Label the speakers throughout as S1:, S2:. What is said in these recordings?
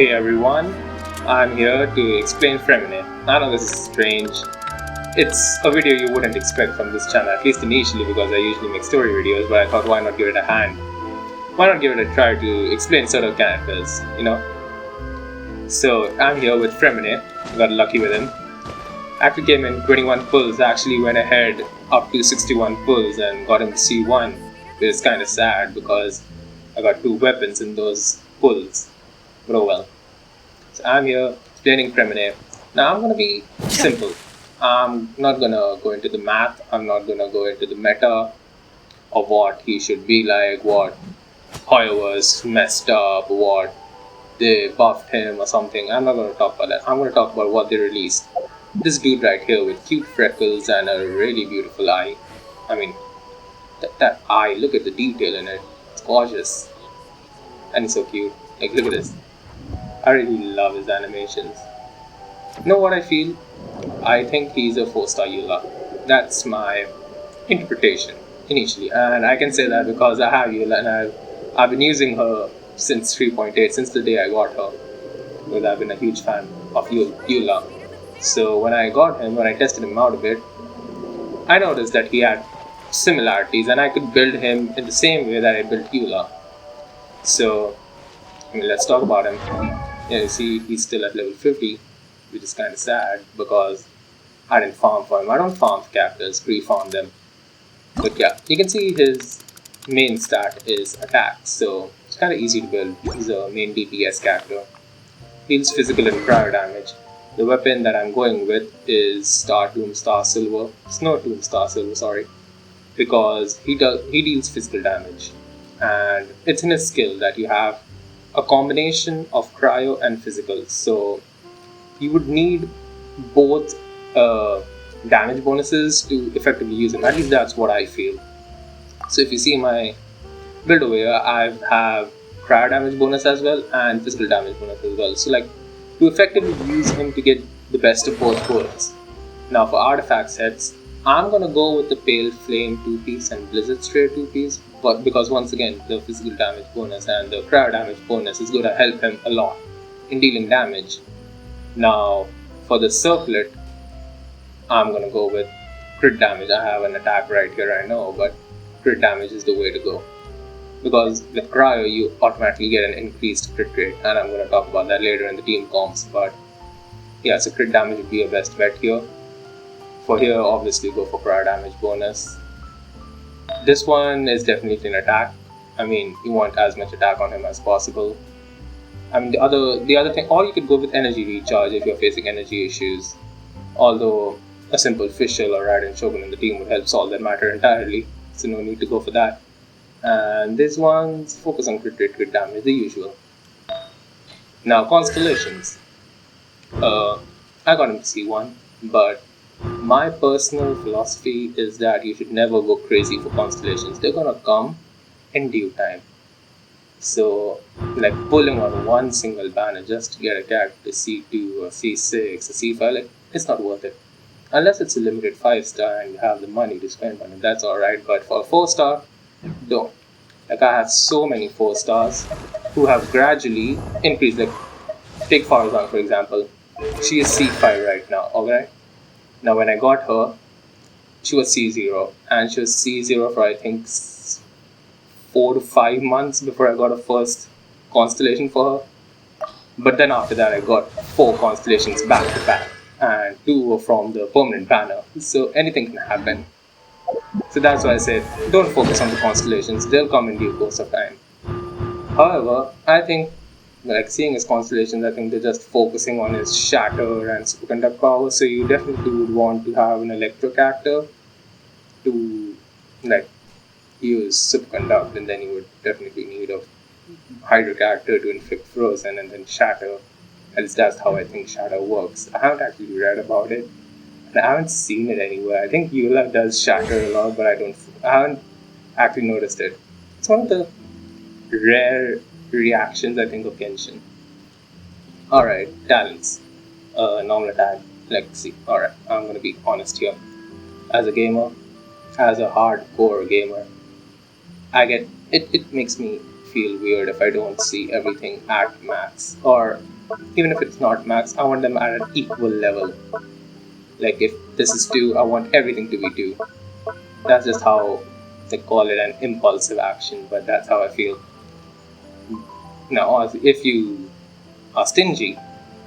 S1: Hey everyone, I'm here to explain Freminet. I know this is strange. It's a video you wouldn't expect from this channel, at least initially, because I usually make story videos, but I thought why not give it a hand? Why not give it a try to explain certain characters, you know? So I'm here with Freminet, got lucky with him. After came in 21 pulls, I actually went ahead up to 61 pulls and got him to C1. It's kind of sad because I got 2 weapons in those pulls. But oh well. So I'm here explaining Freminet. Now I'm gonna be simple. I'm not gonna go into the math, I'm not gonna go into the meta of what he should be like, what Hoyo was messed up, what they buffed him or something. I'm not gonna talk about that. I'm gonna talk about what they released. This dude right here with cute freckles and a really beautiful eye. I mean, that eye, look at the detail in it. It's gorgeous. And he's so cute. Like, look at this. I really love his animations. You know what I feel? I think he's a 4-star Eula. That's my interpretation initially, and I can say that because I have Eula and I've been using her since 3.8, since the day I got her. Because I've been a huge fan of Eula. So when I got him, when I tested him out a bit, I noticed that he had similarities and I could build him in the same way that I built Eula. So, let's talk about him. Yeah, you see, he's still at level 50, which is kind of sad because I didn't farm for him. I don't farm for characters, pre-farm them. But yeah, you can see his main stat is attack, so it's kind of easy to build. He's a main DPS character. Deals physical and prior damage. The weapon that I'm going with is Star Tomb Star Silver. Snow Tomb Star Silver, sorry. Because he deals physical damage. And it's in his skill that you have a combination of cryo and physical, so you would need both damage bonuses to effectively use them. At least that's what I feel. So if you see my build over here, I have cryo damage bonus as well and physical damage bonus as well. So like to effectively use him to get the best of both worlds. Now for artifact sets, I'm gonna go with the Pale Flame 2-piece and Blizzard Stray 2-piece, but because once again the physical damage bonus and the cryo damage bonus is going to help him a lot in dealing damage. Now for the circlet, I'm gonna go with crit damage. I have an attack right here, I know, but crit damage is the way to go. Because with cryo you automatically get an increased crit rate, and I'm gonna talk about that later in the team comps, but yeah, so crit damage would be your best bet here. For here, obviously go for cryo damage bonus. This one is definitely an attack. I mean, you want as much attack on him as possible. I mean, the other thing, or you could go with energy recharge if you're facing energy issues. Although a simple Fischl or Raiden Shogun in the team would help solve that matter entirely, so no need to go for that. And this one's focus on crit rate, crit damage, the usual. Now constellations. I got him to C1, but my personal philosophy is that you should never go crazy for constellations. They're gonna come in due time. So, like pulling on one single banner just to get a character to C2 or C6 or C5, like, it's not worth it. Unless it's a limited 5-star and you have the money to spend on it, that's alright. But for a 4-star, don't. Like, I have so many 4-stars who have gradually increased. Like, take Farzan for example. She is C5 right now, alright? Now when I got her, she was C0, and she was C0 for I think 4 to 5 months before I got a first constellation for her. But then after that I got 4 constellations back to back, and 2 were from the permanent banner, so anything can happen. So that's why I said, don't focus on the constellations, they'll come in due course of time. However, I think, like seeing his constellations, I think they're just focusing on his shatter and superconduct power, so you definitely would want to have an electro character to like use superconduct, and then you would definitely need a hydro character to inflict frozen and then shatter. At least that's how I think shatter works. I haven't actually read about it and I haven't seen it anywhere. I think Eula does shatter a lot, but I haven't actually noticed it. It's one of the rare reactions I think of Genshin. Alright, talents. Normal attack, Legacy. Alright, I'm gonna be honest here. As a gamer, as a hardcore gamer, it makes me feel weird if I don't see everything at max. Or even if it's not max, I want them at an equal level. Like if this is 2, I want everything to be 2. That's just how they call it an impulsive action, but that's how I feel. Now, if you are stingy,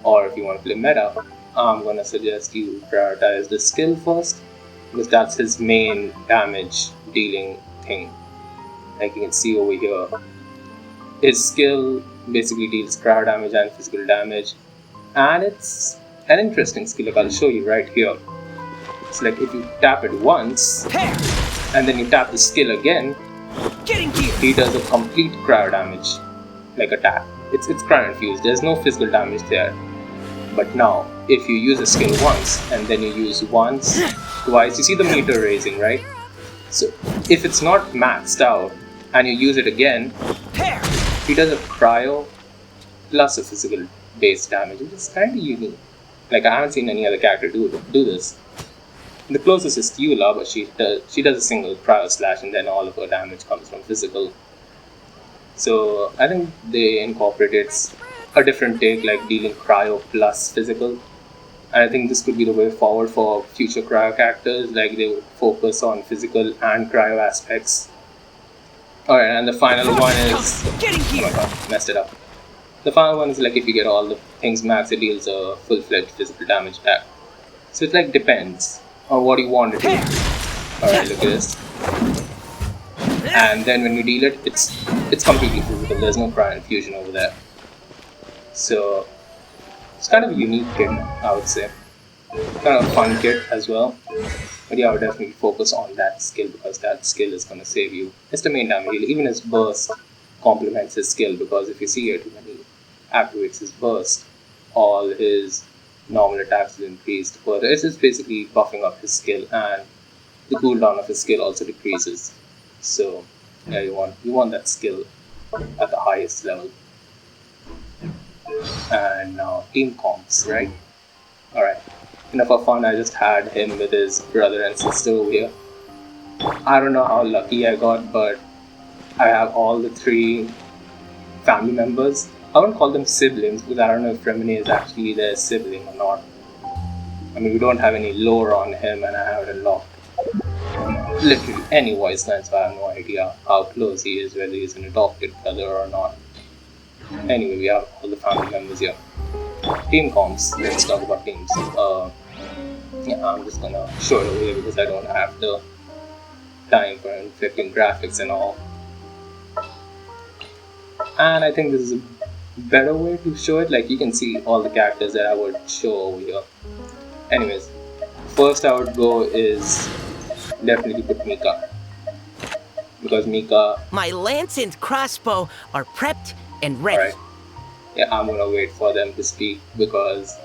S1: or if you want to play meta, I'm gonna suggest you prioritize the skill first, because that's his main damage dealing thing. Like you can see over here, his skill basically deals cryo damage and physical damage, and it's an interesting skill. Like I'll show you right here. It's like if you tap it once, and then you tap the skill again, he does a complete cryo damage, like attack. It's cryo infused. There's no physical damage there. But now, if you use a skill once, and then you use once, twice, you see the meter raising, right? So if it's not maxed out, and you use it again, he does a cryo plus a physical base damage. It's kind of unique. Like I haven't seen any other character do this. The closest is Eula, but she does a single cryo slash, and then all of her damage comes from physical. So I think they incorporated a different take, like dealing cryo plus physical. And I think this could be the way forward for future cryo characters. Like they would focus on physical and cryo aspects. Alright, and the final one is... Oh my god, messed it up. The final one is like if you get all the things max, it deals a full-fledged physical damage attack. So it like depends on what you want to do. Alright, look at this. And then when you deal it, it's completely physical. There's no cryo infusion over there. So it's kind of a unique kit, I would say. Kind of a fun kit as well. But yeah, I would definitely focus on that skill, because that skill is going to save you. It's the main damage. Even his burst complements his skill, because if you see it, when he activates his burst, all his normal attacks is increased further. It's just basically buffing up his skill, and the cooldown of his skill also decreases. So yeah, you want that skill at the highest level. And now team comps, right? Alright. Enough of fun, I just had him with his brother and sister over here. I don't know how lucky I got, but I have all the 3 family members. I wouldn't call them siblings, because I don't know if Freminet is actually their sibling or not. I mean, we don't have any lore on him, and I have it unlocked literally any voice line, so I have no idea how close he is, whether he's an adopted brother or not. Anyway, we have all the family members here. Team comps, let's talk about teams. Yeah, I'm just gonna show it away because I don't have the time for inflicting graphics and all. And I think this is a better way to show it. Like you can see all the characters that I would show over here. Anyways, first I would go is definitely put Mika. Because Mika...
S2: My lance and crossbow are prepped and ready.
S1: Right. Yeah, I'm gonna wait for them to speak because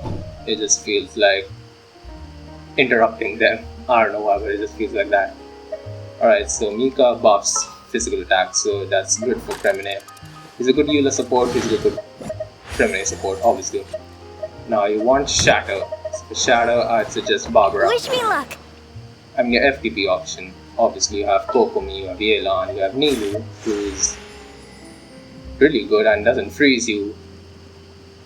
S1: it just feels like interrupting them. I don't know why, but it just feels like that. Alright, so Mika buffs physical attack, so that's good for Freminet. He's a good Eula support, he's a good Freminet support, obviously. Now you want Shatter. For Shatter, I'd suggest Barbara.
S3: Wish me luck!
S1: I mean, your FTP option. Obviously, you have Kokomi, you have Yelan, you have Nilu, who's really good and doesn't freeze you.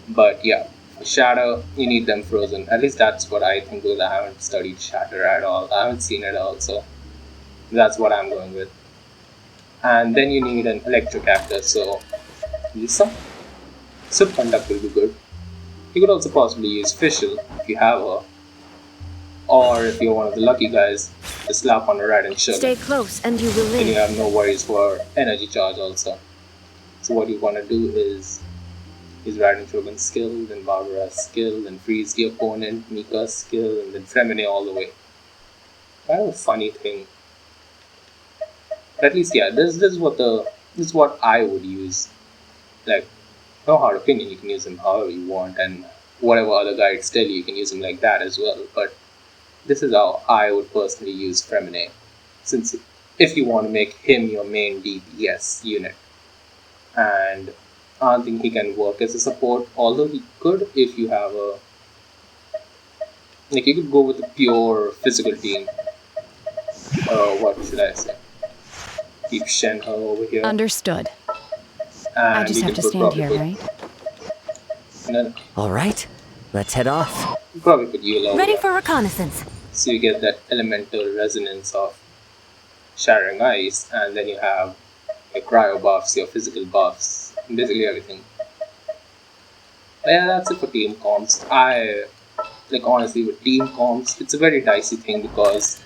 S1: But yeah, for Shatter, you need them frozen. At least that's what I think, because I haven't studied Shatter at all. I haven't seen it all, so that's what I'm going with. And then you need an electric actor, so Lisa. Subconduct will be good. You could also possibly use Fischl if you have her. Or if you're one of the lucky guys, just slap on her right and sugar.
S3: Stay close and you will live.
S1: And you have no worries for energy charge also. So what you want to do is Raiden Shogun's skill, then Barbara's skill, then freeze the opponent, Mika's skill, and then Freminet all the way. Kind of a funny thing. But at least yeah, this is what I would use. Like, no hard opinion, you can use him however you want, and whatever other guides tell you, you can use him like that as well. But this is how I would personally use Freminet, since if you want to make him your main DPS unit. And I don't think he can work as a support, although he could if you have a... Like, you could go with a pure physical team. What should I say? Keep Shenhe over here.
S3: Understood.
S1: and
S3: I just
S1: you
S3: have
S1: can
S3: to stand
S1: probably
S3: here,
S1: put,
S3: right?
S1: no,
S2: All right, let's head off.
S1: probably put you over
S3: Ready
S1: here.
S3: for reconnaissance.
S1: So you get that elemental resonance of shattering ice, and then you have your cryo buffs, your physical buffs, basically everything. But yeah, that's it for team comps. I like honestly with team comps, it's a very dicey thing because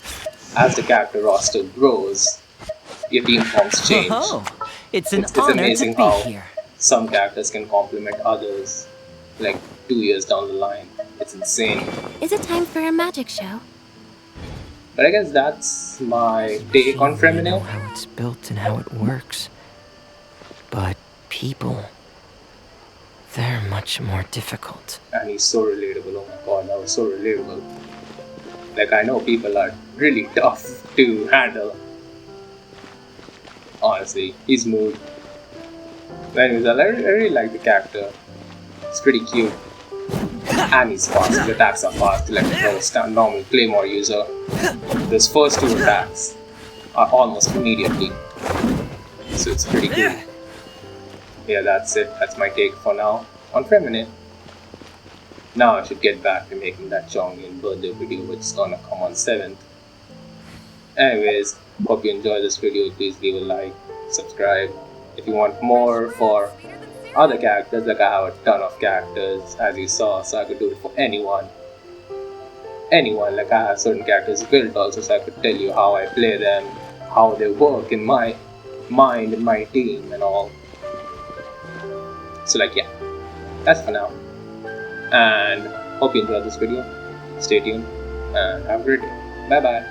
S1: as the character roster grows, your team comps change.
S2: Oh, it's an
S1: It's
S2: honor to
S1: amazing
S2: be
S1: how
S2: here.
S1: some characters can complement others, like 2 years down the line. It's insane.
S3: Is it time for a magic show?
S1: But I guess that's my take on
S2: Machine may know
S1: Freminet.
S2: how it's built and how it works, but people, they're much more difficult.
S1: And he's so relatable. Oh my god, that was so relatable. Like, I know people are really tough to handle. Honestly, he's moved. But anyways, I really like the character. It's pretty cute. And he's fast. His attacks are fast, like a normal Claymore user. Those first two attacks are almost immediately. So it's pretty good. Yeah, that's it. That's my take for now on Freminet. Now I should get back to making that Chongyun birthday video, which is gonna come on 7th. Anyways, hope you enjoyed this video. Please leave a like, subscribe. If you want more for other characters, like I have a ton of characters as you saw, so I could do it for anyone. Like I have certain characters built also, so I could tell you how I play them, how they work in my mind, in my team and all. So like yeah, that's for now. And hope you enjoyed this video. Stay tuned and have a great day. Bye bye.